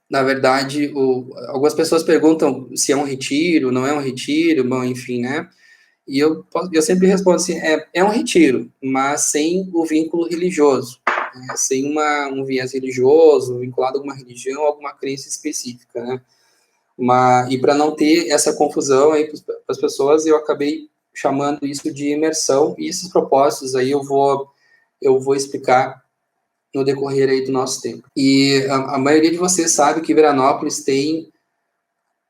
Na verdade, algumas pessoas perguntam se é um retiro, não é um retiro, bom, enfim, né? E eu sempre respondo assim, é um retiro, mas sem o vínculo religioso, né? Sem um viés religioso, vinculado a alguma religião, alguma crença específica, né? E para não ter essa confusão aí para as pessoas, eu acabei chamando isso de imersão, e esses propósitos aí eu vou explicar no decorrer aí do nosso tempo. E a maioria de vocês sabe que Veranópolis tem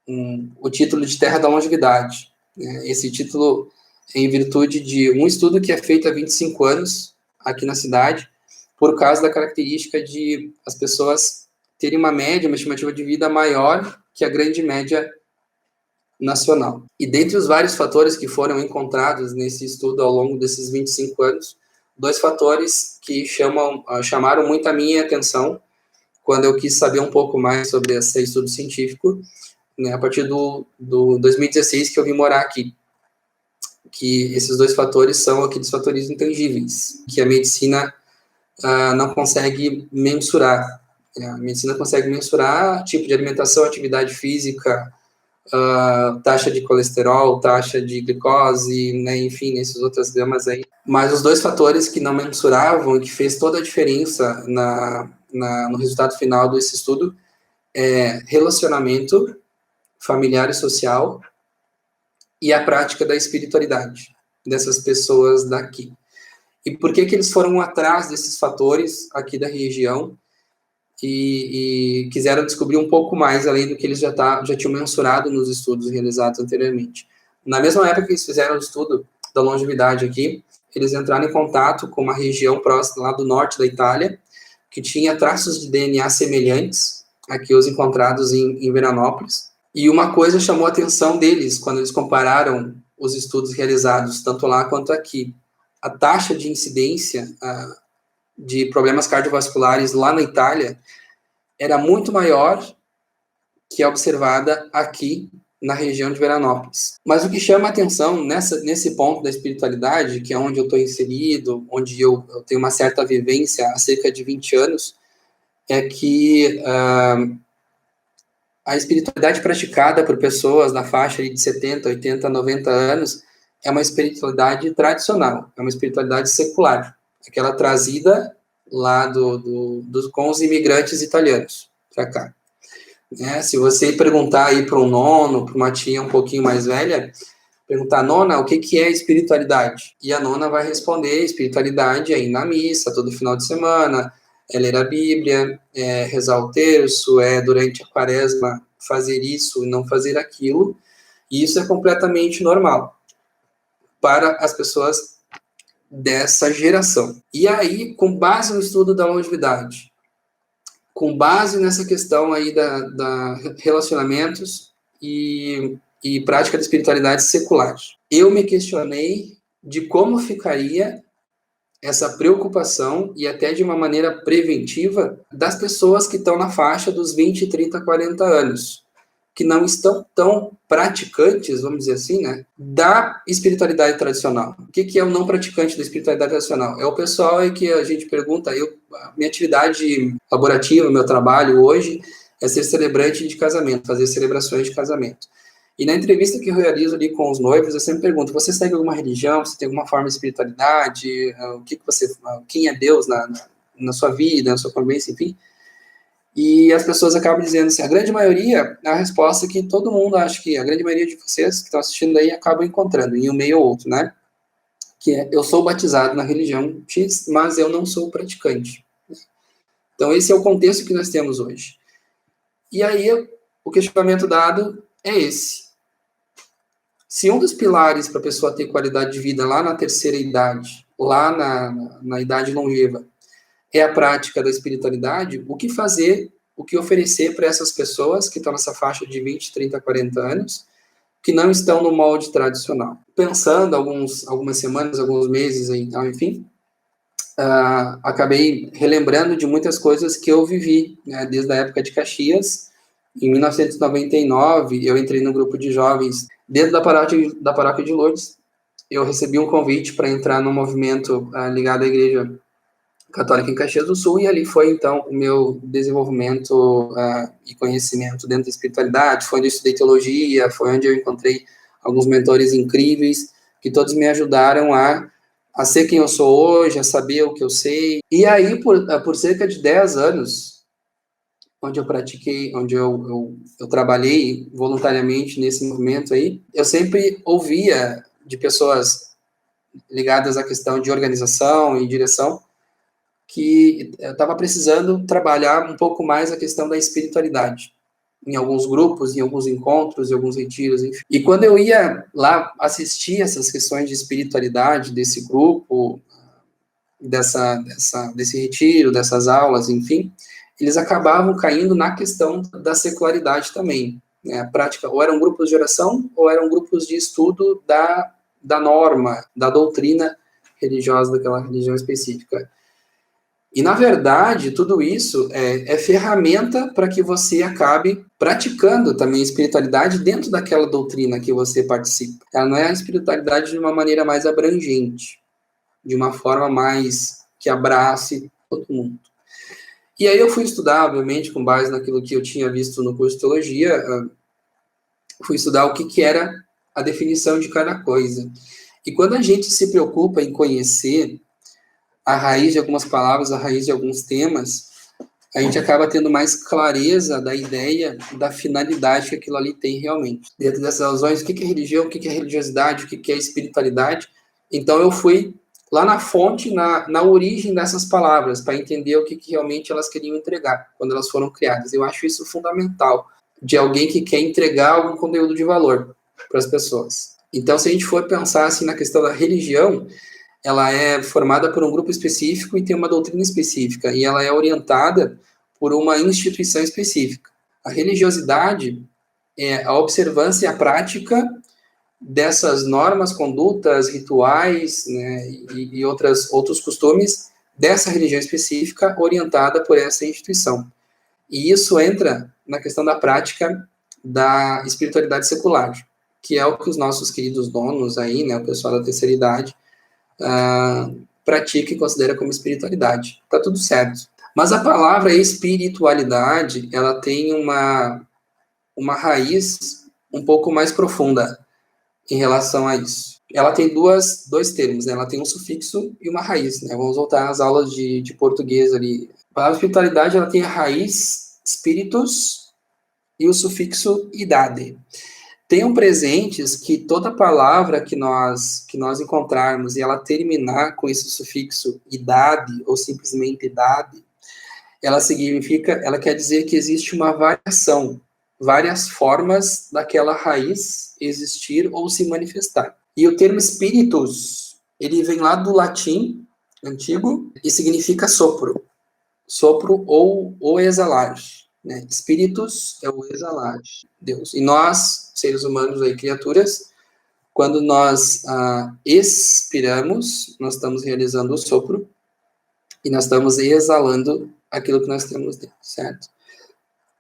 o título de Terra da Longevidade, né? Esse título é em virtude de um estudo que é feito há 25 anos aqui na cidade, por causa da característica de as pessoas terem uma média, uma estimativa de vida maior que a grande média nacional. E dentre os vários fatores que foram encontrados nesse estudo ao longo desses 25 anos, dois fatores que chamaram muito a minha atenção quando eu quis saber um pouco mais sobre esse estudo científico, né, a partir do 2016 que eu vim morar aqui, que esses dois fatores são aqueles fatores intangíveis, que a medicina não consegue mensurar. A medicina consegue mensurar tipo de alimentação, atividade física, taxa de colesterol, taxa de glicose, né, enfim, essas outras gamas aí. Mas os dois fatores que não mensuravam e que fez toda a diferença no resultado final desse estudo é relacionamento familiar e social e a prática da espiritualidade dessas pessoas daqui. E por que eles foram atrás desses fatores aqui da região e quiseram descobrir um pouco mais além do que eles já tinham mensurado nos estudos realizados anteriormente. Na mesma época que eles fizeram o estudo da longevidade aqui, eles entraram em contato com uma região próxima lá do norte da Itália, que tinha traços de DNA semelhantes a que os encontrados em Veranópolis. E uma coisa chamou a atenção deles quando eles compararam os estudos realizados tanto lá quanto aqui. A taxa de incidência de problemas cardiovasculares lá na Itália era muito maior que a observada aqui na região de Veranópolis. Mas o que chama a atenção nesse ponto da espiritualidade, que é onde eu estou inserido, onde eu tenho uma certa vivência há cerca de 20 anos, é que a espiritualidade praticada por pessoas na faixa de 70, 80, 90 anos é uma espiritualidade tradicional, é uma espiritualidade secular, aquela trazida lá com os imigrantes italianos para cá. Se você perguntar aí para um nono, para uma tia um pouquinho mais velha, perguntar, nona, o que é espiritualidade? E a nona vai responder, espiritualidade é ir na missa todo final de semana, é ler a Bíblia, é rezar o terço, é durante a quaresma fazer isso e não fazer aquilo, e isso é completamente normal para as pessoas dessa geração. E aí, com base no estudo da longevidade, com base nessa questão aí da relacionamentos e prática de espiritualidade secular, eu me questionei de como ficaria essa preocupação e até de uma maneira preventiva das pessoas que estão na faixa dos 20, 30, 40 anos, que não estão tão praticantes, vamos dizer assim, né, da espiritualidade tradicional. O que é o não praticante da espiritualidade tradicional? É o pessoal aí que a gente pergunta, minha atividade laborativa, meu trabalho hoje é ser celebrante de casamento, fazer celebrações de casamento. E na entrevista que eu realizo ali com os noivos, eu sempre pergunto, você segue alguma religião, você tem alguma forma de espiritualidade, quem é Deus na sua vida, na sua convivência, enfim. E as pessoas acabam dizendo assim, a grande maioria, a resposta que todo mundo acha que a grande maioria de vocês que estão assistindo aí acabam encontrando, em um meio ou outro, né? Que é, eu sou batizado na religião X, mas eu não sou praticante. Então esse é o contexto que nós temos hoje. E aí o questionamento dado é esse. Se um dos pilares para a pessoa ter qualidade de vida lá na terceira idade, lá na idade longeva, é a prática da espiritualidade, o que fazer, o que oferecer para essas pessoas que estão nessa faixa de 20, 30, 40 anos, que não estão no molde tradicional. Pensando algumas semanas, alguns meses, enfim, acabei relembrando de muitas coisas que eu vivi, né, desde a época de Caxias. Em 1999, eu entrei no grupo de jovens dentro da paróquia de Lourdes. Eu recebi um convite para entrar no movimento ligado à igreja Católica em Caxias do Sul, e ali foi, então, o meu desenvolvimento e conhecimento dentro da espiritualidade, foi onde eu estudei teologia, foi onde eu encontrei alguns mentores incríveis, que todos me ajudaram a ser quem eu sou hoje, a saber o que eu sei. E aí, por cerca de 10 anos, onde eu pratiquei, onde eu trabalhei voluntariamente nesse movimento aí, eu sempre ouvia de pessoas ligadas à questão de organização e direção, que eu estava precisando trabalhar um pouco mais a questão da espiritualidade, em alguns grupos, em alguns encontros, em alguns retiros, enfim. E quando eu ia lá assistir essas questões de espiritualidade desse grupo, desse retiro, dessas aulas, enfim, eles acabavam caindo na questão da secularidade também, né? A prática, ou eram grupos de oração, ou eram grupos de estudo da norma, da doutrina religiosa daquela religião específica. E, na verdade, tudo isso é ferramenta para que você acabe praticando também a espiritualidade dentro daquela doutrina que você participa. Ela não é a espiritualidade de uma maneira mais abrangente, de uma forma mais que abrace todo mundo. E aí eu fui estudar, obviamente, com base naquilo que eu tinha visto no curso de teologia, fui estudar o que era a definição de cada coisa. E quando a gente se preocupa em conhecer a raiz de algumas palavras, a raiz de alguns temas, a gente acaba tendo mais clareza da ideia, da finalidade que aquilo ali tem realmente. Dentro dessas razões, o que é religião, o que é religiosidade, o que é espiritualidade. Então eu fui lá na fonte, na origem dessas palavras, para entender o que realmente elas queriam entregar, quando elas foram criadas. Eu acho isso fundamental, de alguém que quer entregar algum conteúdo de valor para as pessoas. Então, se a gente for pensar assim na questão da religião, ela é formada por um grupo específico e tem uma doutrina específica, e ela é orientada por uma instituição específica. A religiosidade é a observância e a prática dessas normas, condutas, rituais, né, e outros costumes dessa religião específica orientada por essa instituição. E isso entra na questão da prática da espiritualidade secular, que é o que os nossos queridos donos aí, né, o pessoal da terceira idade, pratica e considera como espiritualidade. Tá tudo certo. Mas a palavra espiritualidade, ela tem uma raiz um pouco mais profunda em relação a isso. Ela tem dois termos, né? Ela tem um sufixo e uma raiz, né? Vamos voltar às aulas de português ali. A palavra espiritualidade, ela tem a raiz spiritus e o sufixo idade. Tenham presentes que toda palavra que nós encontrarmos e ela terminar com esse sufixo idade ou simplesmente idade, ela quer dizer que existe uma variação, várias formas daquela raiz existir ou se manifestar. E o termo spiritus, ele vem lá do latim antigo e significa sopro. Sopro ou exalar. Né? Spiritus é o exalar, Deus. E nós, seres humanos, aí, criaturas, quando nós expiramos, nós estamos realizando o sopro e nós estamos exalando aquilo que nós temos dentro, certo?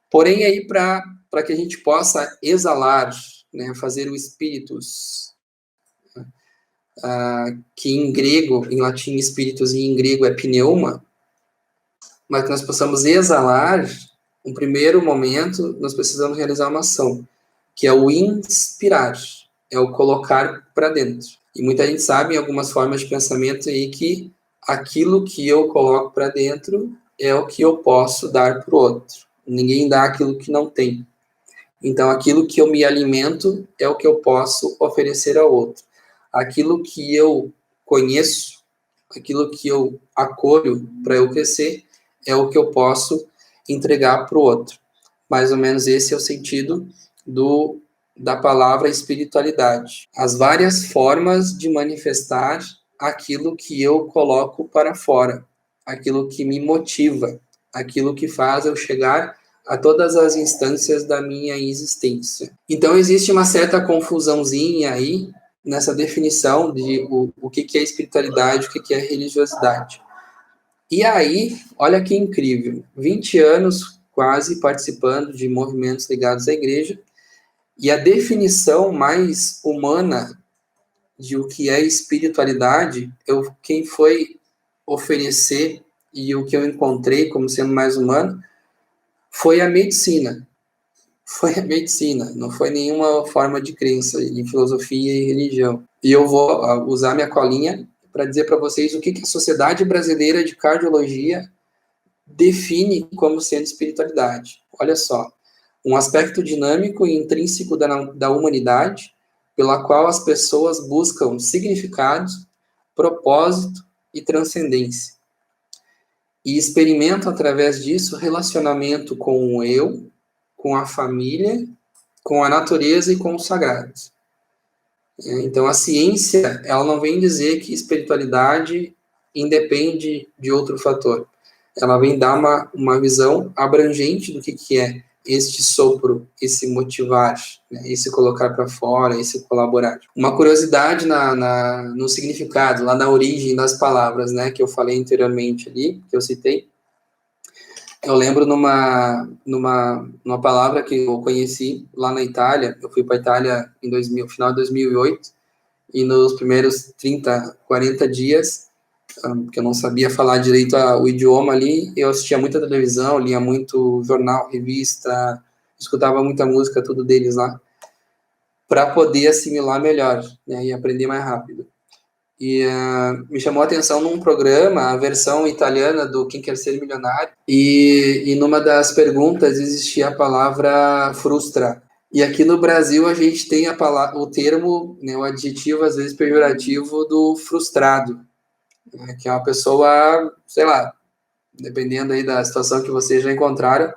Porém, aí, para que a gente possa exalar, né, fazer o spiritus, que em grego, em latim, spiritus, e em grego é pneuma, mas que nós possamos exalar, no primeiro momento, nós precisamos realizar uma ação, que é o inspirar, é o colocar para dentro. E muita gente sabe, em algumas formas de pensamento aí, que aquilo que eu coloco para dentro é o que eu posso dar para o outro. Ninguém dá aquilo que não tem. Então, aquilo que eu me alimento é o que eu posso oferecer ao outro. Aquilo que eu conheço, aquilo que eu acolho para eu crescer, é o que eu posso entregar para o outro. Mais ou menos esse é o sentido da palavra espiritualidade. As várias formas de manifestar aquilo que eu coloco para fora, aquilo que me motiva, aquilo que faz eu chegar a todas as instâncias da minha existência. Então, existe uma certa confusãozinha aí nessa definição de o que é espiritualidade, o que é religiosidade. E aí, olha que incrível, 20 anos quase participando de movimentos ligados à igreja, e a definição mais humana de o que é espiritualidade, quem foi oferecer e o que eu encontrei como sendo mais humano foi a medicina. Foi a medicina, não foi nenhuma forma de crença em filosofia e religião. E eu vou usar minha colinha para dizer para vocês o que a Sociedade Brasileira de Cardiologia define como sendo espiritualidade. Olha só, um aspecto dinâmico e intrínseco da humanidade, pela qual as pessoas buscam significado, propósito e transcendência. E experimentam, através disso, relacionamento com o eu, com a família, com a natureza e com os sagrados. Então, a ciência, ela não vem dizer que espiritualidade independe de outro fator. Ela vem dar uma visão abrangente do que é este sopro, esse motivar, né, esse colocar para fora, esse colaborar. Uma curiosidade no significado, lá na origem das palavras, né, que eu falei anteriormente ali, que eu citei. Eu lembro numa palavra que eu conheci lá na Itália. Eu fui para a Itália em final de 2008, e nos primeiros 30, 40 dias, que eu não sabia falar direito o idioma ali, eu assistia muita televisão, lia muito jornal, revista, escutava muita música, tudo deles lá, para poder assimilar melhor, né, e aprender mais rápido. E me chamou a atenção num programa, a versão italiana do Quem Quer Ser Milionário, e numa das perguntas existia a palavra frustra. E aqui no Brasil a gente tem o termo, né, o adjetivo às vezes pejorativo do frustrado, né, que é uma pessoa, sei lá, dependendo aí da situação que vocês já encontraram,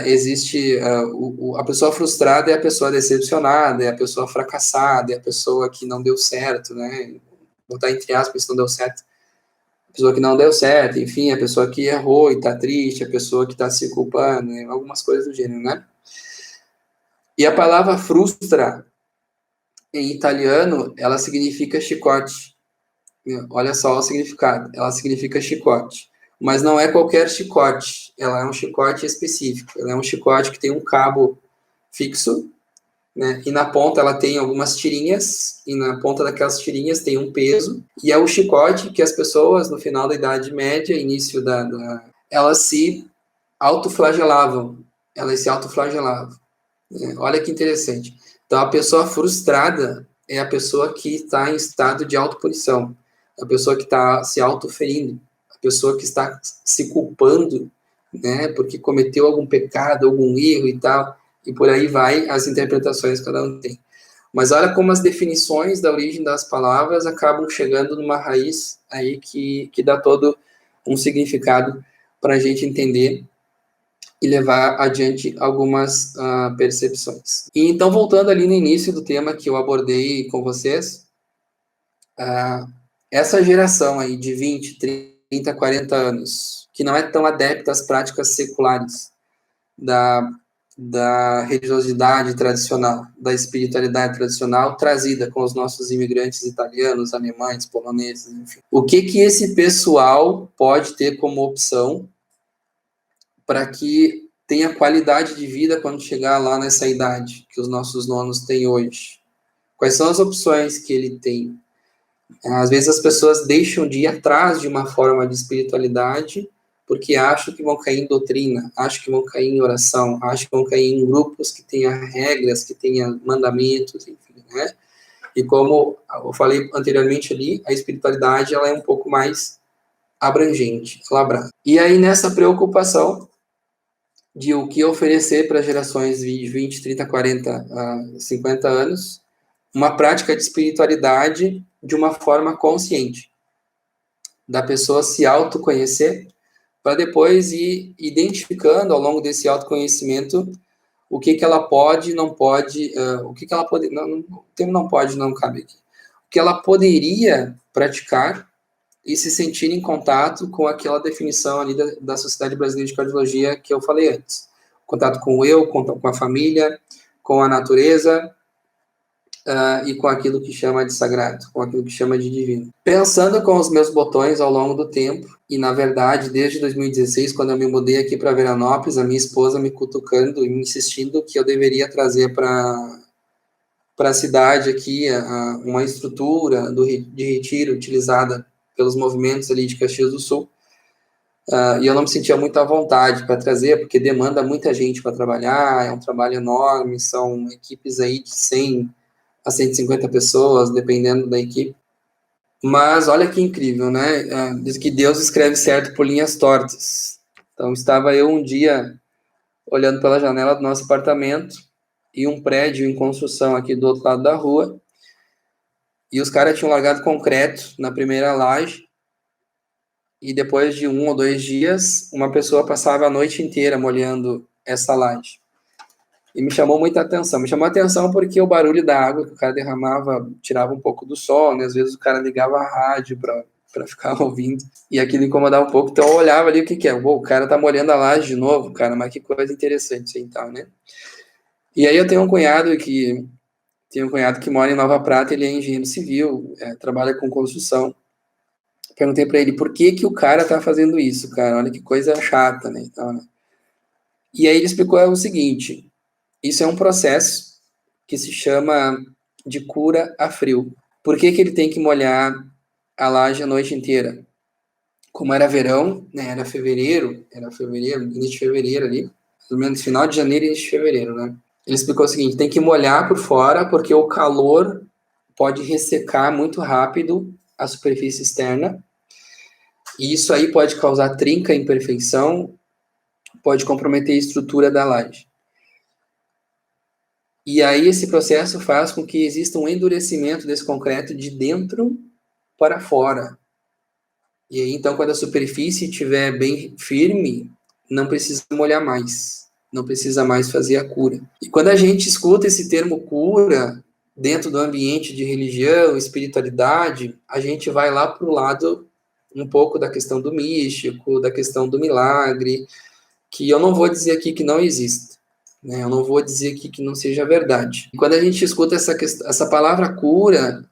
existe a pessoa frustrada é a pessoa decepcionada, é a pessoa fracassada, é a pessoa que não deu certo, né? Vou botar entre aspas, não deu certo. A pessoa que não deu certo, enfim, a pessoa que errou e tá triste, a pessoa que tá se culpando, né? Algumas coisas do gênero, né? E a palavra frustra, em italiano, ela significa chicote. Olha só o significado. Ela significa chicote. Mas não é qualquer chicote. Ela é um chicote específico. Ela é um chicote que tem um cabo fixo, né? E na ponta ela tem algumas tirinhas. E na ponta daquelas tirinhas tem um peso. E é o chicote que as pessoas, no final da Idade Média, início elas se autoflagelavam. Elas se autoflagelavam. Olha que interessante. Então, a pessoa frustrada é a pessoa que está em estado de autopunição, a pessoa que está se autoferindo, a pessoa que está se culpando, né, porque cometeu algum pecado, algum erro e tal, e por aí vai as interpretações que cada um tem. Mas olha como as definições da origem das palavras acabam chegando numa raiz aí que dá todo um significado para a gente entender e levar adiante algumas percepções. E então, voltando ali no início do tema que eu abordei com vocês, essa geração aí de 20, 30, 40 anos, que não é tão adepta às práticas seculares da religiosidade tradicional, da espiritualidade tradicional, trazida com os nossos imigrantes italianos, alemães, poloneses, enfim. O que esse pessoal pode ter como opção para que tenha qualidade de vida quando chegar lá nessa idade que os nossos nonos têm hoje? Quais são as opções que ele tem? Às vezes as pessoas deixam de ir atrás de uma forma de espiritualidade porque acham que vão cair em doutrina, acham que vão cair em oração, acham que vão cair em grupos que tenham regras, que tenham mandamentos, enfim, né? E como eu falei anteriormente ali, a espiritualidade ela é um pouco mais abrangente, ela abraça. E aí nessa preocupação de o que oferecer para gerações de 20, 30, 40, 50 anos, uma prática de espiritualidade de uma forma consciente, da pessoa se autoconhecer, para depois ir identificando ao longo desse autoconhecimento o que ela pode, não pode, o que ela pode, não, o termo não pode não cabe aqui, o que ela poderia praticar e se sentir em contato com aquela definição ali da Sociedade Brasileira de Cardiologia que eu falei antes. Contato com o eu, com a família, com a natureza e com aquilo que chama de sagrado, com aquilo que chama de divino. Pensando com os meus botões ao longo do tempo, e na verdade, desde 2016, quando eu me mudei aqui para Veranópolis, a minha esposa me cutucando e me insistindo que eu deveria trazer para a cidade aqui uma estrutura de retiro utilizada pelos movimentos ali de Caxias do Sul, E eu não me sentia muito à vontade para trazer, porque demanda muita gente para trabalhar, é um trabalho enorme, são equipes aí de 100 a 150 pessoas, dependendo da equipe. Mas olha que incrível, né? Diz que Deus escreve certo por linhas tortas. Então, estava eu um dia olhando pela janela do nosso apartamento e um prédio em construção aqui do outro lado da rua, e os caras tinham largado concreto na primeira laje, e depois de 1 ou 2 dias, uma pessoa passava a noite inteira molhando essa laje. E me chamou muita atenção. Me chamou a atenção porque o barulho da água que o cara derramava tirava um pouco do sol, né? Às vezes o cara ligava a rádio para ficar ouvindo, e aquilo incomodava um pouco. Então eu olhava ali, o que que é? O cara tá molhando a laje de novo, cara, mas que coisa interessante isso aí, então, né? E aí eu tenho um cunhado que mora em Nova Prata, ele é engenheiro civil, trabalha com construção. Perguntei para ele por que que o cara tá fazendo isso, cara. Olha que coisa chata, né? Então, né? E aí ele explicou o seguinte: isso é um processo que se chama de cura a frio. Por que que ele tem que molhar a laje a noite inteira? Como era verão, né? Era fevereiro, início de fevereiro ali, pelo menos final de janeiro e início de fevereiro, né? Ele explicou o seguinte: tem que molhar por fora porque o calor pode ressecar muito rápido a superfície externa, e isso aí pode causar trinca, imperfeição, pode comprometer a estrutura da laje. E aí esse processo faz com que exista um endurecimento desse concreto de dentro para fora. E aí, então, quando a superfície estiver bem firme, não precisa molhar mais, não precisa mais fazer a cura. E quando a gente escuta esse termo cura dentro do ambiente de religião, espiritualidade, a gente vai lá para o lado um pouco da questão do místico, da questão do milagre, que eu não vou dizer aqui que não existe, né? Eu não vou dizer aqui que não seja verdade. E quando a gente escuta essa palavra cura,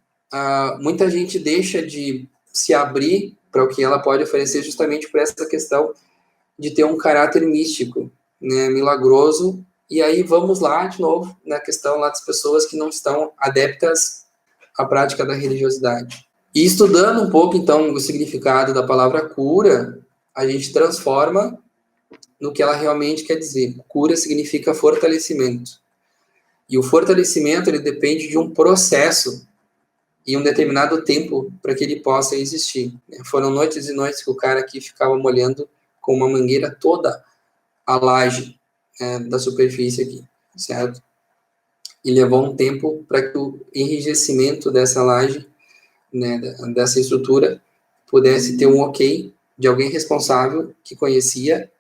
muita gente deixa de se abrir para o que ela pode oferecer justamente por essa questão de ter um caráter místico, né, milagroso. E aí vamos lá de novo na questão lá das pessoas que não estão adeptas à prática da religiosidade. E estudando um pouco então o significado da palavra cura, a gente transforma no que ela realmente quer dizer. Cura significa fortalecimento. E o fortalecimento ele depende de um processo e um determinado tempo para que ele possa existir. Foram noites e noites que o cara aqui ficava molhando com uma mangueira toda a laje da superfície aqui, certo? E levou um tempo para que o enrijecimento dessa laje, né, dessa estrutura, pudesse ter um ok de alguém responsável que conhecia,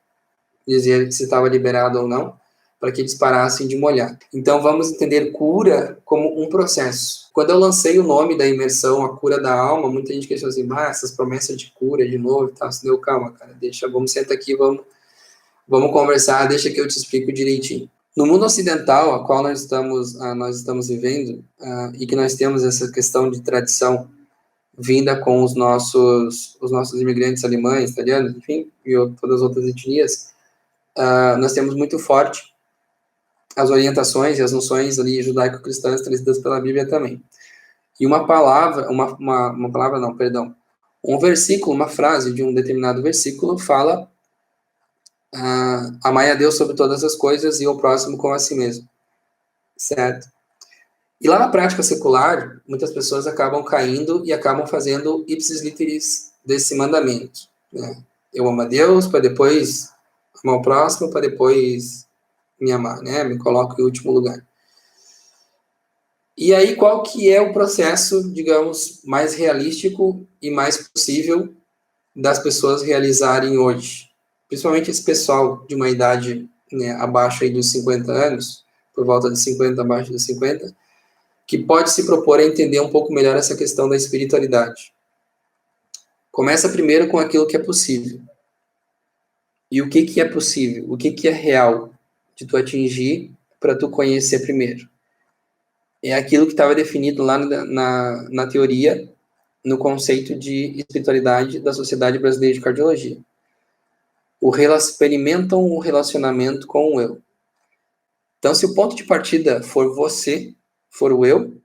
dizer se estava liberado ou não, para que eles parassem de molhar. Então vamos entender cura como um processo. Quando eu lancei o nome da imersão, a cura da alma, muita gente questionou assim, essas promessas de cura de novo e tal. Assim, deu calma, cara, vamos sentar aqui, vamos conversar, deixa que eu te explico direitinho. No mundo ocidental, a qual nós estamos vivendo, e que nós temos essa questão de tradição vinda com os nossos imigrantes alemães, italianos, enfim, e todas as outras etnias, nós temos muito forte as orientações e as noções ali judaico-cristãs trazidas pela Bíblia também. E um versículo, uma frase de um determinado versículo fala amai a Deus sobre todas as coisas e o próximo como a si mesmo, certo? E lá na prática secular, muitas pessoas acabam caindo e acabam fazendo ipsis literis desse mandamento, né? Eu amo a Deus para depois amar o próximo, para depois me amar, né? Me coloco em último lugar. E aí, qual que é o processo, digamos, mais realístico e mais possível das pessoas realizarem hoje? Principalmente esse pessoal de uma idade, né, abaixo aí dos 50 anos, por volta de 50, abaixo dos 50, que pode se propor a entender um pouco melhor essa questão da espiritualidade. Começa primeiro com aquilo que é possível. E o que que é possível? O que que é real de tu atingir para tu conhecer primeiro? É aquilo que estava definido lá na teoria, no conceito de espiritualidade da Sociedade Brasileira de Cardiologia. Experimentam um relacionamento com o eu. Então, se o ponto de partida for você, for o eu,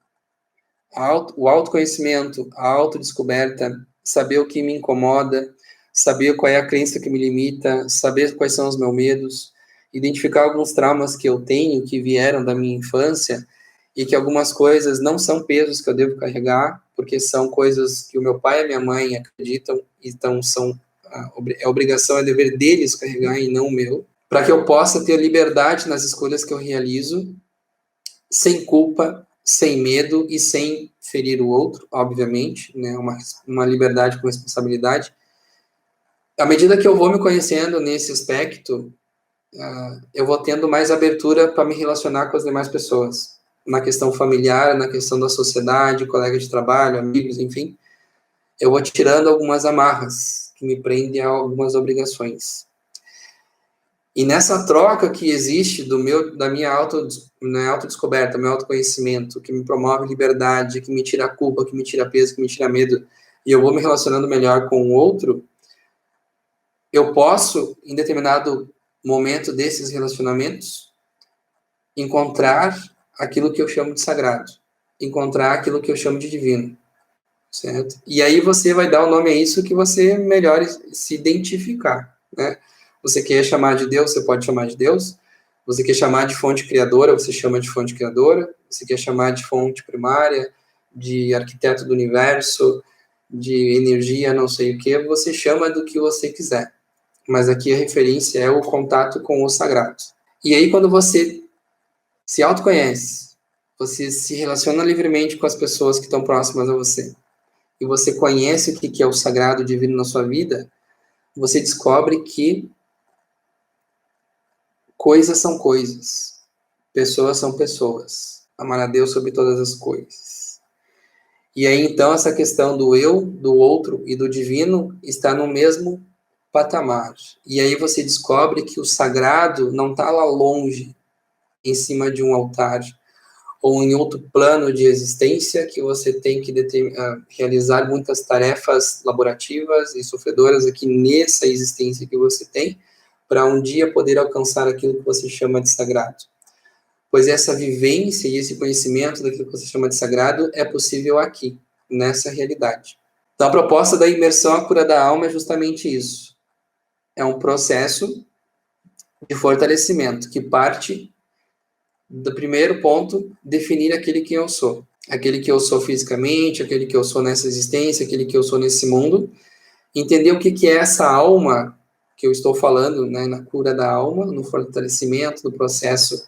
o autoconhecimento, a autodescoberta, saber o que me incomoda, saber qual é a crença que me limita, saber quais são os meus medos, identificar alguns traumas que eu tenho, que vieram da minha infância, e que algumas coisas não são pesos que eu devo carregar, porque são coisas que o meu pai e a minha mãe acreditam, então é obrigação, é dever deles carregar e não o meu, para que eu possa ter liberdade nas escolhas que eu realizo, sem culpa, sem medo e sem ferir o outro, obviamente, né? Uma liberdade com responsabilidade. À medida que eu vou me conhecendo nesse aspecto, eu vou tendo mais abertura para me relacionar com as demais pessoas, na questão familiar, na questão da sociedade, colegas de trabalho, amigos, enfim. Eu vou tirando algumas amarras que me prendem a algumas obrigações. E nessa troca que existe da minha autodescoberta, meu autoconhecimento, que me promove liberdade, que me tira culpa, que me tira peso, que me tira medo, e eu vou me relacionando melhor com o outro, eu posso, em determinado momento desses relacionamentos, encontrar aquilo que eu chamo de sagrado, encontrar aquilo que eu chamo de divino, certo? E aí você vai dar o nome a isso que você melhor se identificar, né? Você quer chamar de Deus, você pode chamar de Deus. Você quer chamar de fonte criadora, você chama de fonte criadora. Você quer chamar de fonte primária, de arquiteto do universo, de energia, não sei o que, você chama do que você quiser. Mas aqui a referência é o contato com o sagrado. E aí quando você se autoconhece, você se relaciona livremente com as pessoas que estão próximas a você, e você conhece o que é o sagrado divino na sua vida, você descobre que coisas são coisas, pessoas são pessoas. Amar a Deus sobre todas as coisas. E aí, então, essa questão do eu, do outro e do divino está no mesmo patamar. E aí você descobre que o sagrado não está lá longe, em cima de um altar, ou em outro plano de existência que você tem que realizar muitas tarefas laborativas e sofredoras aqui nessa existência que você tem, para um dia poder alcançar aquilo que você chama de sagrado. Pois essa vivência e esse conhecimento daquilo que você chama de sagrado é possível aqui, nessa realidade. Então, a proposta da imersão à cura da alma é justamente isso. É um processo de fortalecimento que parte do primeiro ponto, definir aquele que eu sou. Aquele que eu sou fisicamente, aquele que eu sou nessa existência, aquele que eu sou nesse mundo. Entender o que é essa alma que eu estou falando, né, na cura da alma, no fortalecimento do processo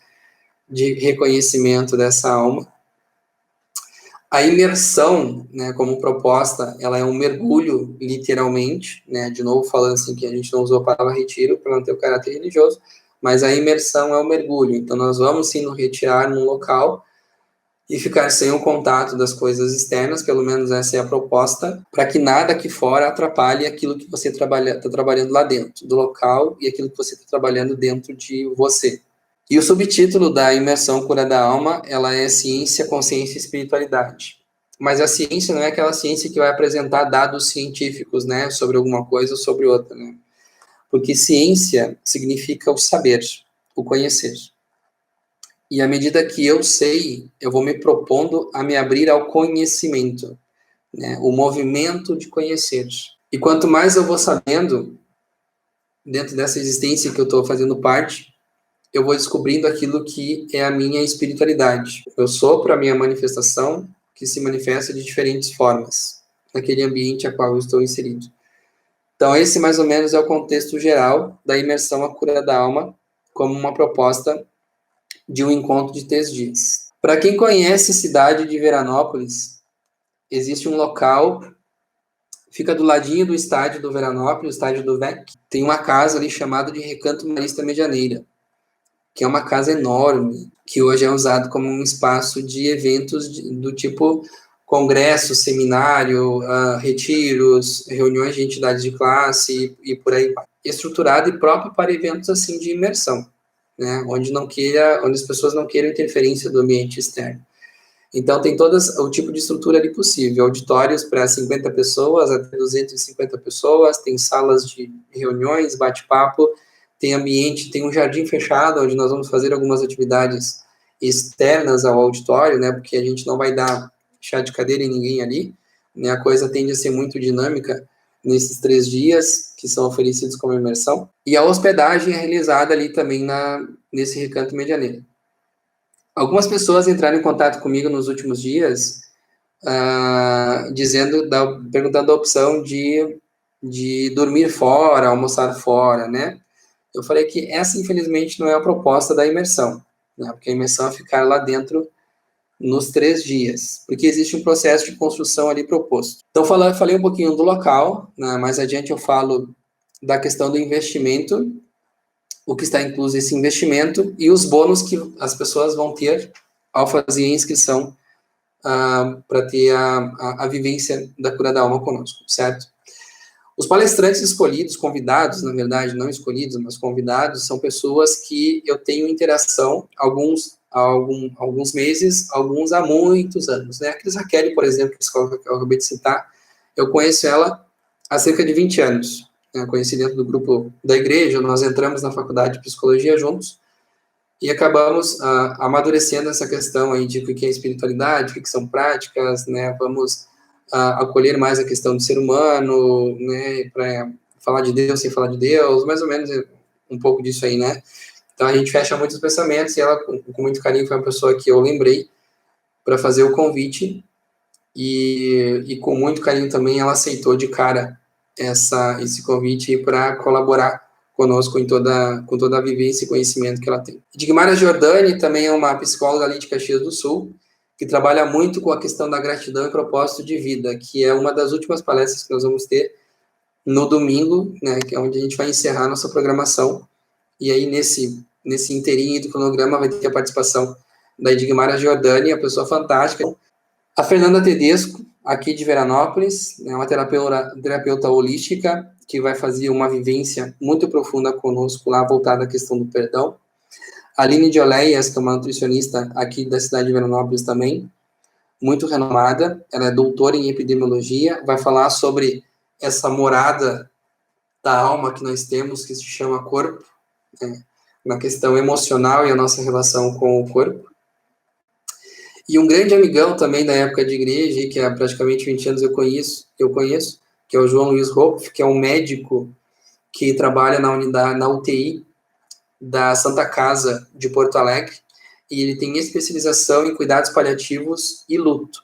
de reconhecimento dessa alma. A imersão, né, como proposta, ela é um mergulho, literalmente, né, de novo falando assim que a gente não usou a palavra retiro para não ter o caráter religioso, mas a imersão é o mergulho. Então, nós vamos sim nos retirar num local e ficar sem o contato das coisas externas, pelo menos essa é a proposta, para que nada aqui fora atrapalhe aquilo que você está trabalhando lá dentro, do local, e aquilo que você está trabalhando dentro de você. E o subtítulo da imersão Cura da Alma, ela é Ciência, Consciência e Espiritualidade. Mas a ciência não é aquela ciência que vai apresentar dados científicos, né, sobre alguma coisa ou sobre outra, né? Porque ciência significa o saber, o conhecer. E à medida que eu sei, eu vou me propondo a me abrir ao conhecimento, né? O movimento de conhecer. E quanto mais eu vou sabendo, dentro dessa existência que eu estou fazendo parte, eu vou descobrindo aquilo que é a minha espiritualidade. Eu sou para a minha manifestação, que se manifesta de diferentes formas, naquele ambiente a qual eu estou inserido. Então, esse mais ou menos é o contexto geral da imersão à cura da alma, como uma proposta de um encontro de 3 dias. Para quem conhece a cidade de Veranópolis, existe um local, fica do ladinho do estádio do Veranópolis, o estádio do VEC, tem uma casa ali chamada de Recanto Marista Medianeira, que é uma casa enorme, que hoje é usado como um espaço de eventos do tipo congresso, seminário, retiros, reuniões de entidades de classe e por aí vai. Estruturado e próprio para eventos assim de imersão, né, onde as pessoas não queiram interferência do ambiente externo. Então tem todo o tipo de estrutura ali possível, auditórios para 50 pessoas, até 250 pessoas, tem salas de reuniões, bate-papo, tem ambiente, tem um jardim fechado, onde nós vamos fazer algumas atividades externas ao auditório, né, porque a gente não vai dar chá de cadeira em ninguém ali, né, a coisa tende a ser muito dinâmica nesses 3 dias que são oferecidos como imersão. E a hospedagem é realizada ali também nesse Recanto Medianeira. Algumas pessoas entraram em contato comigo nos últimos dias, perguntando a opção de dormir fora, almoçar fora, né? Eu falei que essa, infelizmente, não é a proposta da imersão, né? Porque a imersão é ficar lá dentro nos 3 dias, porque existe um processo de construção ali proposto. Então, falei um pouquinho do local, né? Mais adiante eu falo da questão do investimento, o que está incluso esse investimento e os bônus que as pessoas vão ter ao fazer a inscrição para ter a vivência da cura da alma conosco, certo? Os palestrantes escolhidos, convidados, na verdade, não escolhidos, mas convidados, são pessoas que eu tenho interação, alguns há alguns meses, alguns há muitos anos, né? A Cris Raquel, por exemplo, que eu acabei de citar, eu conheço ela há cerca de 20 anos. Eu conheci dentro do grupo da igreja, nós entramos na faculdade de psicologia juntos e acabamos amadurecendo essa questão aí de o que é espiritualidade, o que são práticas, né? Vamos acolher mais a questão do ser humano, né? Para falar de Deus sem falar de Deus, mais ou menos um pouco disso aí, né? Então, a gente fecha muitos pensamentos e ela, com muito carinho, foi uma pessoa que eu lembrei para fazer o convite e com muito carinho também ela aceitou de cara esse convite para colaborar conosco com toda a vivência e conhecimento que ela tem. Digmara Giordani também é uma psicóloga ali de Caxias do Sul, que trabalha muito com a questão da gratidão e propósito de vida, que é uma das últimas palestras que nós vamos ter no domingo, né, que é onde a gente vai encerrar a nossa programação. E aí, nesse inteirinho do cronograma, vai ter a participação da Edgmara Giordani, a pessoa fantástica. A Fernanda Tedesco, aqui de Veranópolis, é uma terapeuta holística, que vai fazer uma vivência muito profunda conosco lá, voltada à questão do perdão. A Aline de Oleias, que é uma nutricionista aqui da cidade de Veranópolis também, muito renomada, ela é doutora em epidemiologia, vai falar sobre essa morada da alma que nós temos, que se chama corpo, na questão emocional e a nossa relação com o corpo. E um grande amigão também da época de igreja, que há praticamente 20 anos eu conheço, que é o João Luiz Rolf, que é um médico que trabalha na UTI da Santa Casa de Porto Alegre, e ele tem especialização em cuidados paliativos e luto.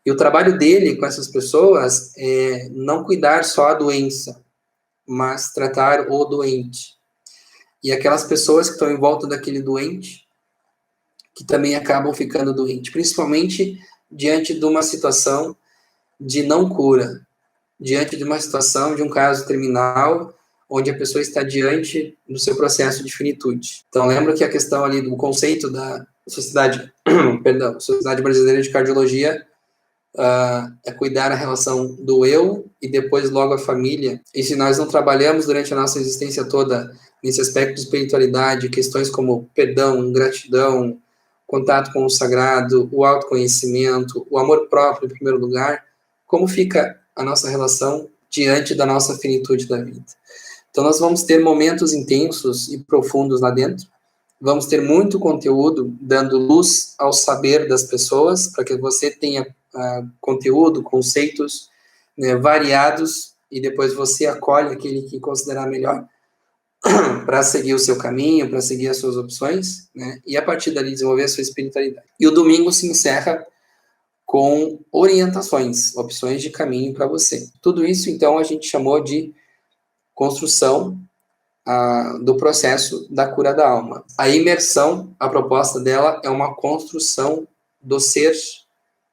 E o trabalho dele com essas pessoas é não cuidar só a doença, mas tratar o doente. E aquelas pessoas que estão em volta daquele doente, que também acabam ficando doentes, principalmente diante de uma situação de não cura, diante de uma situação de um caso terminal, onde a pessoa está diante do seu processo de finitude. Então, lembra que a questão ali do conceito da Sociedade Brasileira de Cardiologia é cuidar a relação do eu e depois logo a família. E se nós não trabalhamos durante a nossa existência toda nesse aspecto de espiritualidade, questões como perdão, gratidão, contato com o sagrado, o autoconhecimento, o amor próprio em primeiro lugar, como fica a nossa relação diante da nossa finitude da vida? Então, nós vamos ter momentos intensos e profundos lá dentro, vamos ter muito conteúdo dando luz ao saber das pessoas, para que você tenha conteúdo, conceitos, né, variados, e depois você acolhe aquele que considerar melhor para seguir o seu caminho, para seguir as suas opções, né, e a partir dali desenvolver a sua espiritualidade. E o domingo se encerra com orientações, opções de caminho para você. Tudo isso, então, a gente chamou de construção do processo da cura da alma. A imersão, a proposta dela é uma construção do ser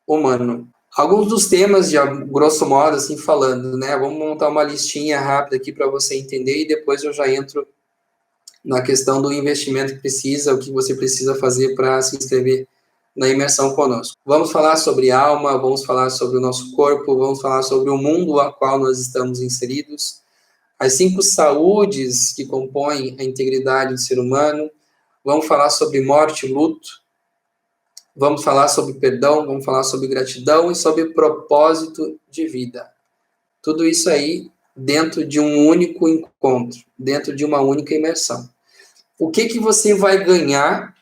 humano. Alguns dos temas, de grosso modo, assim, falando, né? Vamos montar uma listinha rápida aqui para você entender e depois eu já entro na questão do investimento que precisa, o que você precisa fazer para se inscrever na imersão conosco. Vamos falar sobre alma, vamos falar sobre o nosso corpo, vamos falar sobre o mundo a qual nós estamos inseridos, as 5 saúdes que compõem a integridade do ser humano, vamos falar sobre morte e luto, vamos falar sobre perdão, vamos falar sobre gratidão e sobre propósito de vida. Tudo isso aí dentro de um único encontro, dentro de uma única imersão. O que você vai ganhar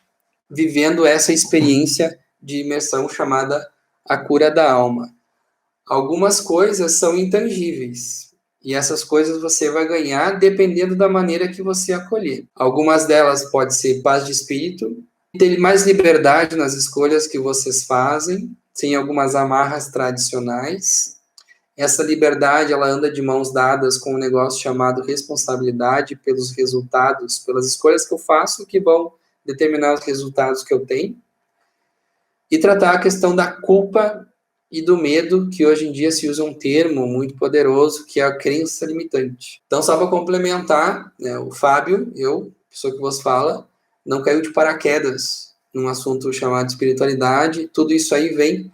vivendo essa experiência de imersão chamada a cura da alma? Algumas coisas são intangíveis. E essas coisas você vai ganhar dependendo da maneira que você acolher. Algumas delas pode ser paz de espírito, ter mais liberdade nas escolhas que vocês fazem, sem algumas amarras tradicionais. Essa liberdade, ela anda de mãos dadas com um negócio chamado responsabilidade pelos resultados, pelas escolhas que eu faço que vão determinar os resultados que eu tenho. E tratar a questão da culpa e do medo, que hoje em dia se usa um termo muito poderoso, que é a crença limitante. Então, só para complementar, né, o Fábio, pessoa que vos fala, não caiu de paraquedas num assunto chamado espiritualidade. Tudo isso aí vem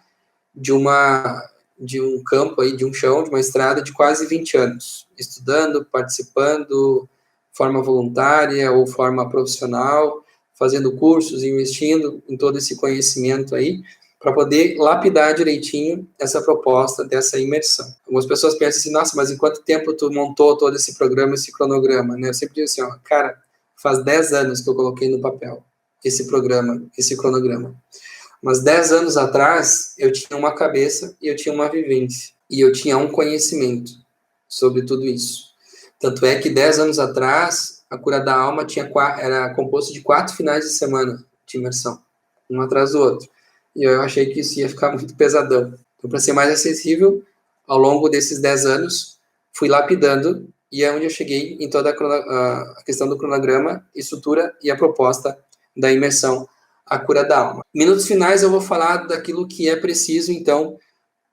de um campo aí, de um chão, de uma estrada de quase 20 anos, estudando, participando, forma voluntária ou forma profissional, fazendo cursos, investindo em todo esse conhecimento aí, para poder lapidar direitinho essa proposta dessa imersão. Algumas pessoas pensam assim, nossa, mas em quanto tempo tu montou todo esse programa, esse cronograma, né? Eu sempre digo assim, ó, cara, faz 10 anos que eu coloquei no papel esse programa, esse cronograma. Mas 10 anos atrás, eu tinha uma cabeça e eu tinha uma vivência. E eu tinha um conhecimento sobre tudo isso. Tanto é que 10 anos atrás, a Cura da Alma era composto de 4 finais de semana de imersão, um atrás do outro. E eu achei que isso ia ficar muito pesadão. Então, para ser mais acessível, ao longo desses 10 anos, fui lapidando e é onde eu cheguei em toda a questão do cronograma, estrutura e a proposta da imersão, a Cura da Alma. Minutos finais eu vou falar daquilo que é preciso, então,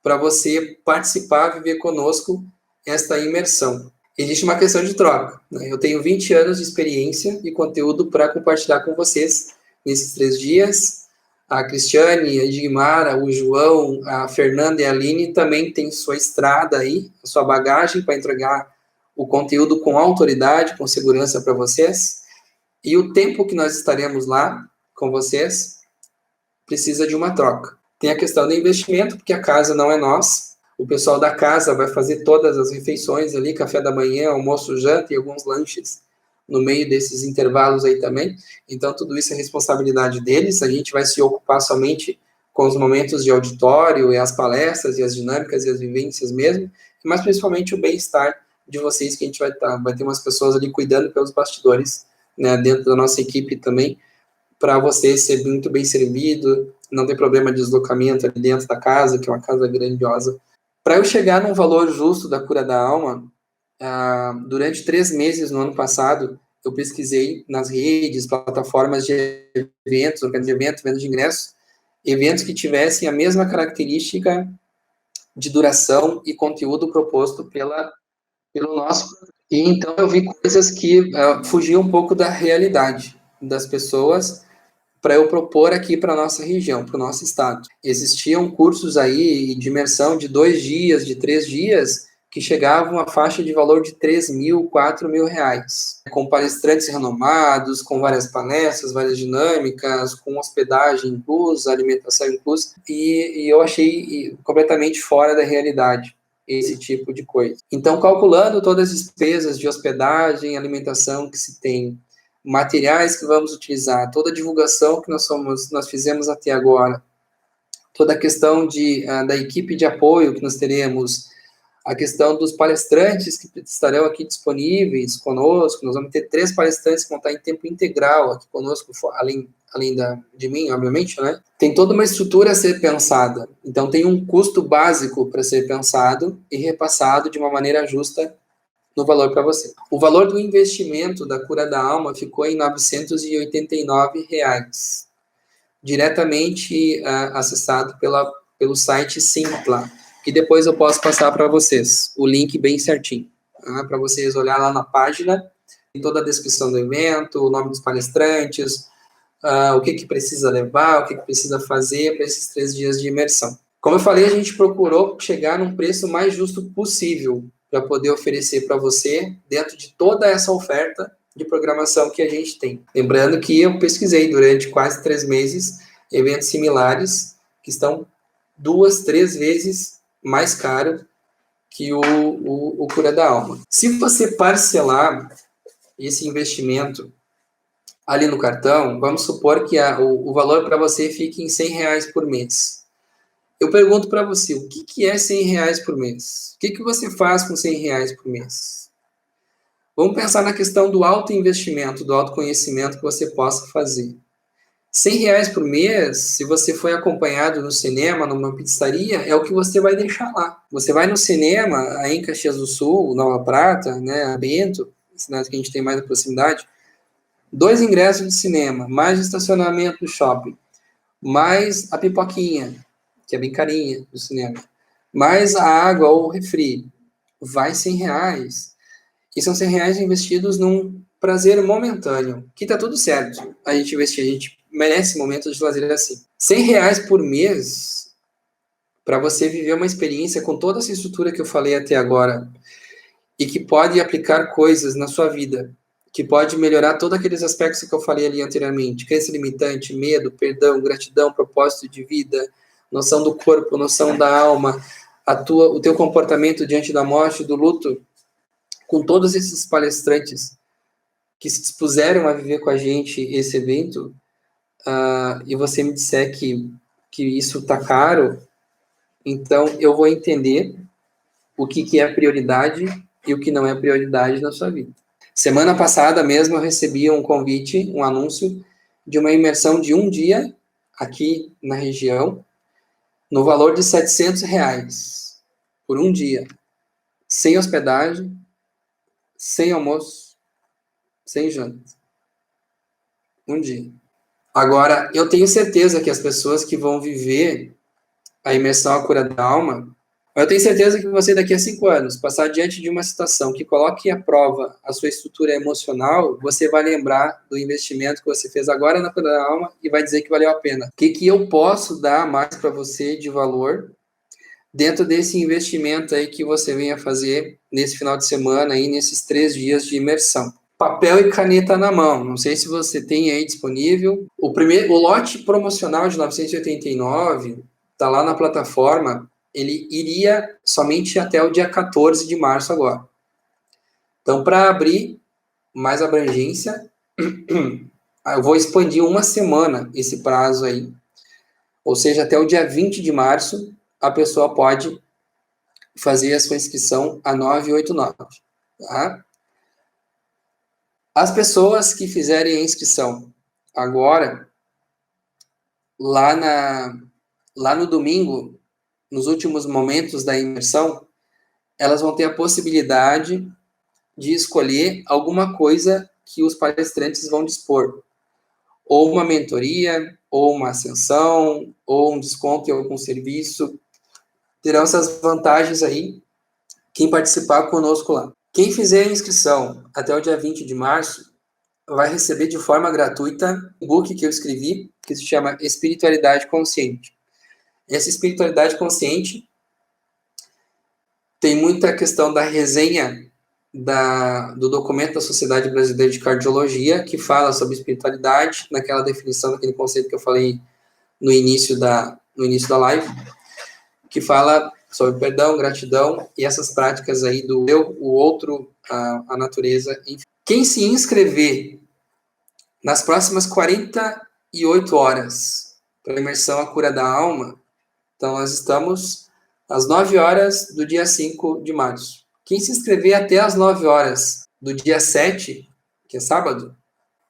para você participar, viver conosco esta imersão. Existe uma questão de troca, né? Eu tenho 20 anos de experiência e conteúdo para compartilhar com vocês nesses 3 dias. A Cristiane, a Edmara, o João, a Fernanda e a Aline também têm sua estrada aí, a sua bagagem para entregar o conteúdo com autoridade, com segurança para vocês. E o tempo que nós estaremos lá com vocês precisa de uma troca. Tem a questão do investimento, porque a casa não é nossa. O pessoal da casa vai fazer todas as refeições ali, café da manhã, almoço, janta e alguns lanches no meio desses intervalos aí também. Então, tudo isso é responsabilidade deles. A gente vai se ocupar somente com os momentos de auditório e as palestras e as dinâmicas e as vivências mesmo, mas principalmente o bem-estar de vocês, que a gente vai ter umas pessoas ali cuidando pelos bastidores, né, dentro da nossa equipe também, para você ser muito bem servido, não ter problema de deslocamento ali dentro da casa, que é uma casa grandiosa. Para eu chegar num valor justo da Cura da Alma, durante 3 meses no ano passado, eu pesquisei nas redes, plataformas de eventos, organização de eventos, venda de ingressos, eventos que tivessem a mesma característica de duração e conteúdo proposto pelo nosso. E então eu vi coisas que fugiam um pouco da realidade das pessoas para eu propor aqui para a nossa região, para o nosso estado. Existiam cursos aí de imersão de 2 dias, de 3 dias, que chegavam a faixa de valor de 3 mil, 4 mil reais, com palestrantes renomados, com várias palestras, várias dinâmicas, com hospedagem inclusa, alimentação inclusa, e eu achei completamente fora da realidade esse tipo de coisa. Então, calculando todas as despesas de hospedagem, alimentação que se tem, materiais que vamos utilizar, toda a divulgação que nós fizemos até agora, toda a questão da equipe de apoio que nós teremos, a questão dos palestrantes que estarão aqui disponíveis conosco, nós vamos ter 3 palestrantes que vão estar em tempo integral aqui conosco, além de mim, obviamente, né? Tem toda uma estrutura a ser pensada, então tem um custo básico para ser pensado e repassado de uma maneira justa no valor para você. O valor do investimento da Cura da Alma ficou em R$ 989, diretamente acessado pelo site Simpla, que depois eu posso passar para vocês, o link bem certinho, para vocês olhar lá na página, tem toda a descrição do evento, o nome dos palestrantes, o que precisa levar, o que precisa fazer para esses 3 dias de imersão. Como eu falei, a gente procurou chegar num preço mais justo possível para poder oferecer para você dentro de toda essa oferta de programação que a gente tem. Lembrando que eu pesquisei durante quase 3 meses eventos similares que estão 2, 3 vezes mais caro que o Cura da Alma. Se você parcelar esse investimento ali no cartão, vamos supor que o valor para você fique em R$ 100 por mês. Eu pergunto para você, o que é R$ 100 por mês? O que você faz com R$ 100 por mês? Vamos pensar na questão do autoinvestimento, do autoconhecimento que você possa fazer. R$ 100 por mês, se você foi acompanhado no cinema, numa pizzaria, é o que você vai deixar lá. Você vai no cinema, aí em Caxias do Sul, Nova Prata, né, Bento, cidades que a gente tem mais proximidade, 2 ingressos de cinema, mais o estacionamento do shopping, mais a pipoquinha, que é bem carinha do cinema, mais a água ou o refri, vai R$ 100. E são R$ 100 investidos num prazer momentâneo, que tá tudo certo. A gente investir, a gente merece momentos de lazer assim. R$ 100 por mês, para você viver uma experiência com toda essa estrutura que eu falei até agora, e que pode aplicar coisas na sua vida, que pode melhorar todos aqueles aspectos que eu falei ali anteriormente, crença limitante, medo, perdão, gratidão, propósito de vida, noção do corpo, noção da alma, o teu comportamento diante da morte, do luto, com todos esses palestrantes que se dispuseram a viver com a gente esse evento, e você me disser que isso está caro, então eu vou entender o que é prioridade e o que não é prioridade na sua vida. Semana passada mesmo eu recebi um convite, um anúncio de uma imersão de um dia aqui na região, no valor de R$ 700 por um dia, sem hospedagem, sem almoço, sem janta. Um dia. Agora, eu tenho certeza que as pessoas que vão viver a imersão à cura da alma, eu tenho certeza que você daqui a 5 anos, passar diante de uma situação que coloque à prova a sua estrutura emocional, você vai lembrar do investimento que você fez agora na cura da alma e vai dizer que valeu a pena. O que eu posso dar mais para você de valor dentro desse investimento aí que você venha fazer nesse final de semana, aí, nesses 3 dias de imersão? Papel e caneta na mão. Não sei se você tem aí disponível. O lote promocional de 989 está lá na plataforma. Ele iria somente até o dia 14 de março agora. Então, para abrir mais abrangência, eu vou expandir uma semana esse prazo aí. Ou seja, até o dia 20 de março, a pessoa pode fazer a sua inscrição a 989. Tá? As pessoas que fizerem a inscrição agora, lá no domingo, nos últimos momentos da imersão, elas vão ter a possibilidade de escolher alguma coisa que os palestrantes vão dispor. Ou uma mentoria, ou uma ascensão, ou um desconto em algum serviço. Terão essas vantagens aí, quem participar conosco lá. Quem fizer a inscrição até o dia 20 de março, vai receber de forma gratuita um book que eu escrevi, que se chama Espiritualidade Consciente. Essa espiritualidade consciente tem muita questão da resenha do documento da Sociedade Brasileira de Cardiologia, que fala sobre espiritualidade, naquela definição, naquele conceito que eu falei no início da live, que fala sobre perdão, gratidão e essas práticas aí do eu, o outro, a natureza, enfim. Quem se inscrever nas próximas 48 horas para a imersão à cura da alma, então nós estamos às 9 horas do dia 5 de março. Quem se inscrever até às 9 horas do dia 7, que é sábado,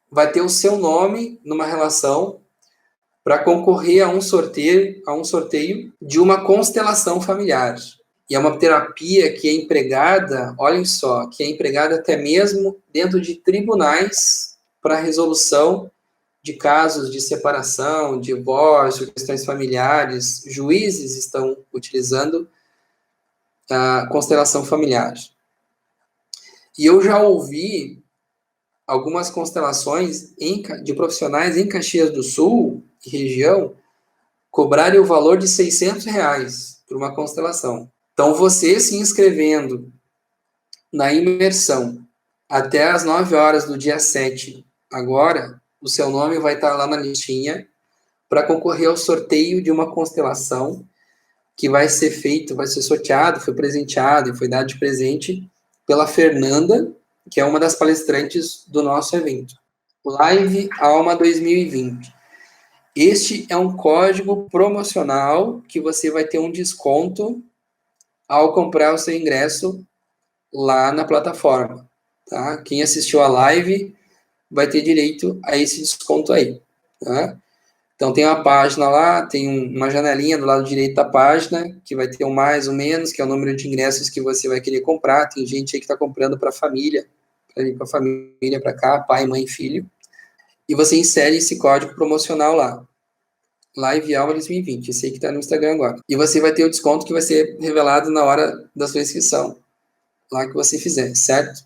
vai ter o seu nome numa relação para concorrer a um sorteio de uma constelação familiar. E é uma terapia que é empregada, olhem só, que é empregada até mesmo dentro de tribunais para resolução de casos de separação, divórcio, questões familiares. Juízes estão utilizando a constelação familiar. E eu já ouvi algumas constelações de profissionais em Caxias do Sul e região cobrarem o valor de R$ 600 por uma constelação. Então, você se inscrevendo na imersão até às 9 horas do dia 7, agora, o seu nome vai estar lá na listinha para concorrer ao sorteio de uma constelação que vai ser feito, vai ser sorteado, foi presenteado e foi dado de presente pela Fernanda, que é uma das palestrantes do nosso evento. Live Alma 2020. Este é um código promocional que você vai ter um desconto ao comprar o seu ingresso lá na plataforma, tá? Quem assistiu a live vai ter direito a esse desconto aí, tá? Então, tem uma página lá, tem uma janelinha do lado direito da página, que vai ter um mais, um menos, que é o número de ingressos que você vai querer comprar. Tem gente aí que está comprando para a família, para ir com a família para cá, pai, mãe, filho. E você insere esse código promocional lá. Live Aula 2020, esse aí que está no Instagram agora. E você vai ter o desconto que vai ser revelado na hora da sua inscrição, lá que você fizer, certo?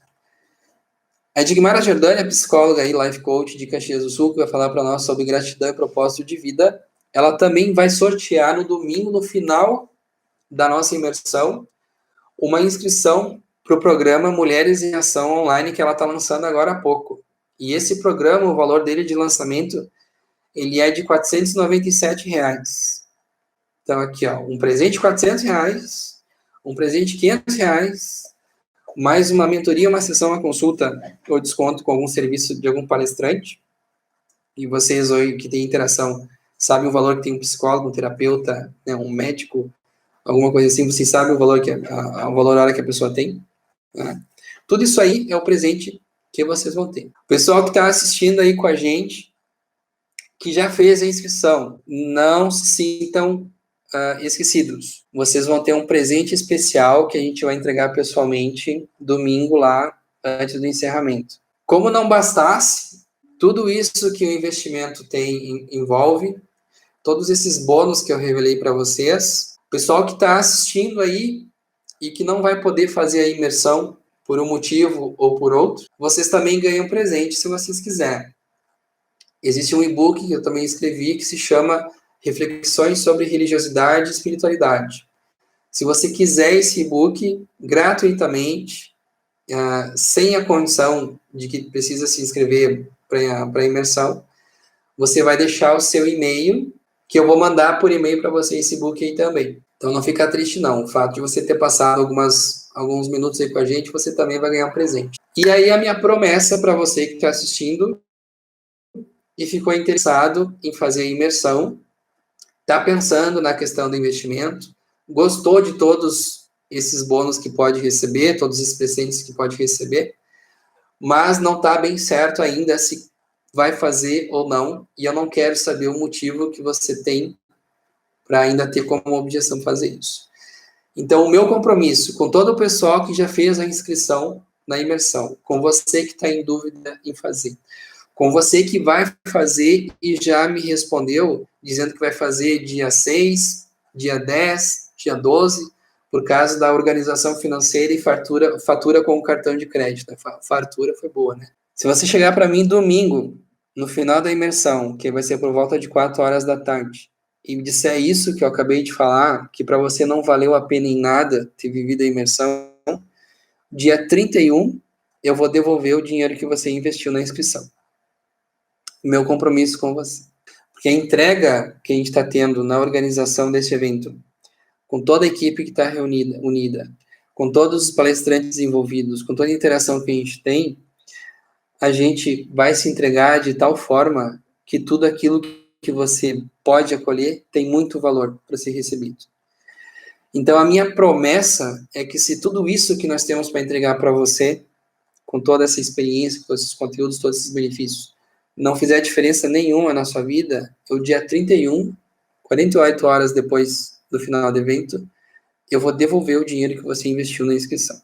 A Edgmara Jordânia, psicóloga e life coach de Caxias do Sul, que vai falar para nós sobre gratidão e propósito de vida, ela também vai sortear no domingo, no final da nossa imersão, uma inscrição para o programa Mulheres em Ação Online, que ela está lançando agora há pouco. E esse programa, o valor dele de lançamento, ele é de R$ 497. Então, aqui, ó, um presente de R$ 400, um presente de R$ 500, mais uma mentoria, uma sessão, uma consulta ou desconto com algum serviço de algum palestrante. E vocês hoje que têm interação sabem o valor que tem um psicólogo, um terapeuta, né, um médico, alguma coisa assim, vocês sabem o valor o valor hora que a pessoa tem. Né? Tudo isso aí é o presente que vocês vão ter. O pessoal que está assistindo aí com a gente, que já fez a inscrição, não se sintam esquecidos. Vocês vão ter um presente especial que a gente vai entregar pessoalmente domingo lá, antes do encerramento. Como não bastasse, tudo isso que o investimento envolve, todos esses bônus que eu revelei para vocês, o pessoal que está assistindo aí e que não vai poder fazer a imersão por um motivo ou por outro, vocês também ganham presente se vocês quiserem. Existe um e-book que eu também escrevi que se chama Reflexões sobre Religiosidade e Espiritualidade. Se você quiser esse e-book gratuitamente, sem a condição de que precisa se inscrever para a imersão, você vai deixar o seu e-mail, que eu vou mandar por e-mail para você esse e-book aí também. Então não fica triste não, o fato de você ter passado alguns minutos aí com a gente, você também vai ganhar um presente. E aí a minha promessa para você que está assistindo e ficou interessado em fazer a imersão, está pensando na questão do investimento, gostou de todos esses bônus que pode receber, todos esses presentes que pode receber, mas não está bem certo ainda se vai fazer ou não, e eu não quero saber o motivo que você tem para ainda ter como objeção fazer isso. Então, o meu compromisso com todo o pessoal que já fez a inscrição na imersão, com você que está em dúvida em fazer, com você que vai fazer e já me respondeu, dizendo que vai fazer dia 6, dia 10, dia 12, por causa da organização financeira e fatura com o cartão de crédito. Fartura foi boa, né? Se você chegar para mim domingo, no final da imersão, que vai ser por volta de 4 horas da tarde, e me disser isso que eu acabei de falar, que para você não valeu a pena em nada ter vivido a imersão, dia 31, eu vou devolver o dinheiro que você investiu na inscrição. Meu compromisso com você. Porque a entrega que a gente está tendo na organização desse evento, com toda a equipe que está unida, com todos os palestrantes envolvidos, com toda a interação que a gente tem, a gente vai se entregar de tal forma que tudo aquilo que você pode acolher tem muito valor para ser recebido. Então, a minha promessa é que se tudo isso que nós temos para entregar para você, com toda essa experiência, com todos esses conteúdos, todos esses benefícios, não fizer diferença nenhuma na sua vida, o dia 31, 48 horas depois do final do evento, eu vou devolver o dinheiro que você investiu na inscrição.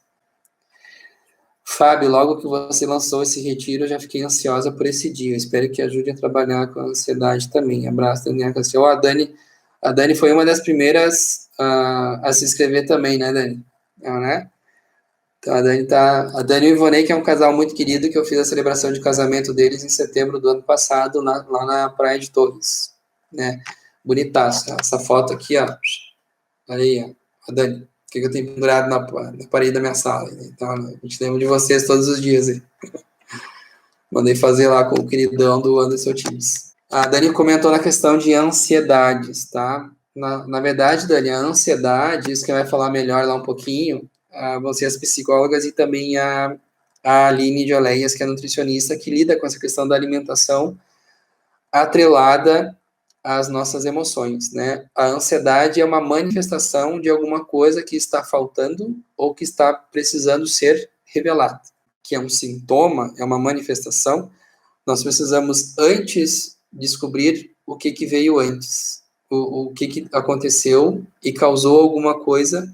Fábio, logo que você lançou esse retiro, eu já fiquei ansiosa por esse dia. Eu espero que ajude a trabalhar com a ansiedade também. Abraço, Daniela Cassiel. A Dani foi uma das primeiras a se inscrever também, né, Dani? Não, né? Então, a Dani e o Ivonei, que é um casal muito querido, que eu fiz a celebração de casamento deles em setembro do ano passado, lá na Praia de Torres, né? Bonitaço. Essa foto aqui, ó. Olha aí, ó. A Dani, que eu tenho pendurado na parede da minha sala. Né? Então, a gente lembra de vocês todos os dias. Aí. Mandei fazer lá com o queridão do Anderson Times. A Dani comentou na questão de ansiedades, tá? Na verdade, Dani, a ansiedade, isso que vai falar melhor lá um pouquinho, vocês psicólogas e também a Aline de Oleias, que é nutricionista, que lida com essa questão da alimentação atrelada as nossas emoções, né? A ansiedade é uma manifestação de alguma coisa que está faltando ou que está precisando ser revelada, que é um sintoma, é uma manifestação. Nós precisamos antes descobrir o que veio antes, o que aconteceu e causou alguma coisa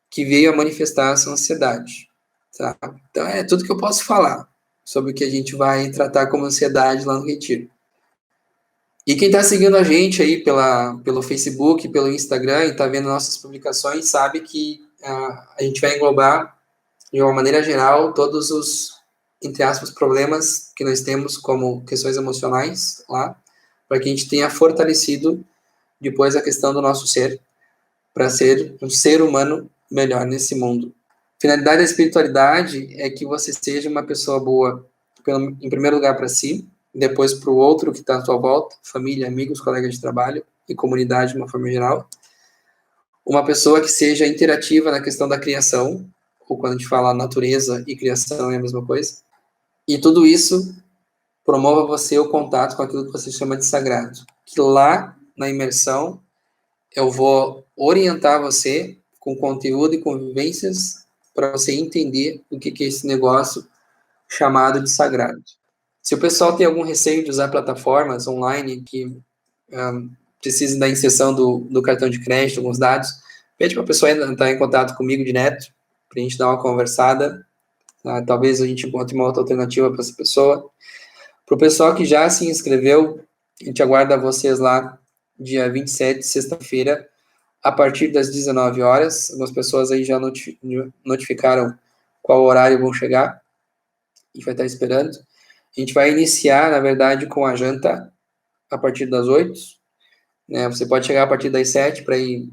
que veio a manifestar essa ansiedade, tá? Então é tudo que eu posso falar sobre o que a gente vai tratar como ansiedade lá no retiro. E quem está seguindo a gente aí pelo Facebook, pelo Instagram e está vendo nossas publicações, sabe que a gente vai englobar, de uma maneira geral, todos os, entre aspas, problemas que nós temos como questões emocionais lá, para que a gente tenha fortalecido depois a questão do nosso ser, para ser um ser humano melhor nesse mundo. A finalidade da espiritualidade é que você seja uma pessoa boa, em primeiro lugar para si, depois para o outro que está à sua volta, família, amigos, colegas de trabalho e comunidade de uma forma geral. Uma pessoa que seja interativa na questão da criação, ou quando a gente fala natureza e criação é a mesma coisa. E tudo isso promova você o contato com aquilo que você chama de sagrado. Que lá, na imersão, eu vou orientar você com conteúdo e convivências para você entender o que é esse negócio chamado de sagrado. Se o pessoal tem algum receio de usar plataformas online que precisem da inserção do cartão de crédito, alguns dados, pede para a pessoa entrar em contato comigo direto, para a gente dar uma conversada. Tá? Talvez a gente encontre uma outra alternativa para essa pessoa. Para o pessoal que já se inscreveu, a gente aguarda vocês lá dia 27, sexta-feira, a partir das 19 horas. Algumas pessoas aí já notificaram qual horário vão chegar. A gente vai estar esperando. A gente vai iniciar, na verdade, com a janta a partir das 8. Né? Você pode chegar a partir das 7 para ir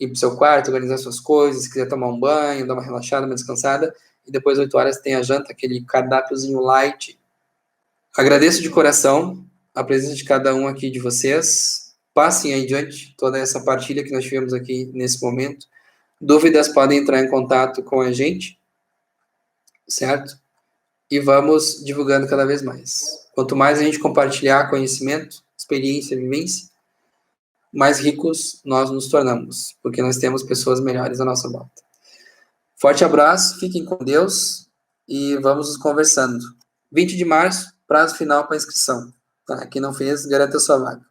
para o seu quarto, organizar suas coisas, se quiser tomar um banho, dar uma relaxada, uma descansada. E depois, 8 horas, tem a janta, aquele cardápiozinho light. Agradeço de coração a presença de cada um aqui de vocês. Passem aí adiante toda essa partilha que nós tivemos aqui nesse momento. Dúvidas podem entrar em contato com a gente, certo? E vamos divulgando cada vez mais. Quanto mais a gente compartilhar conhecimento, experiência, vivência, mais ricos nós nos tornamos, porque nós temos pessoas melhores à nossa volta. Forte abraço, fiquem com Deus e vamos nos conversando. 20 de março, prazo final para inscrição. Tá? Quem não fez, garanta a sua vaga.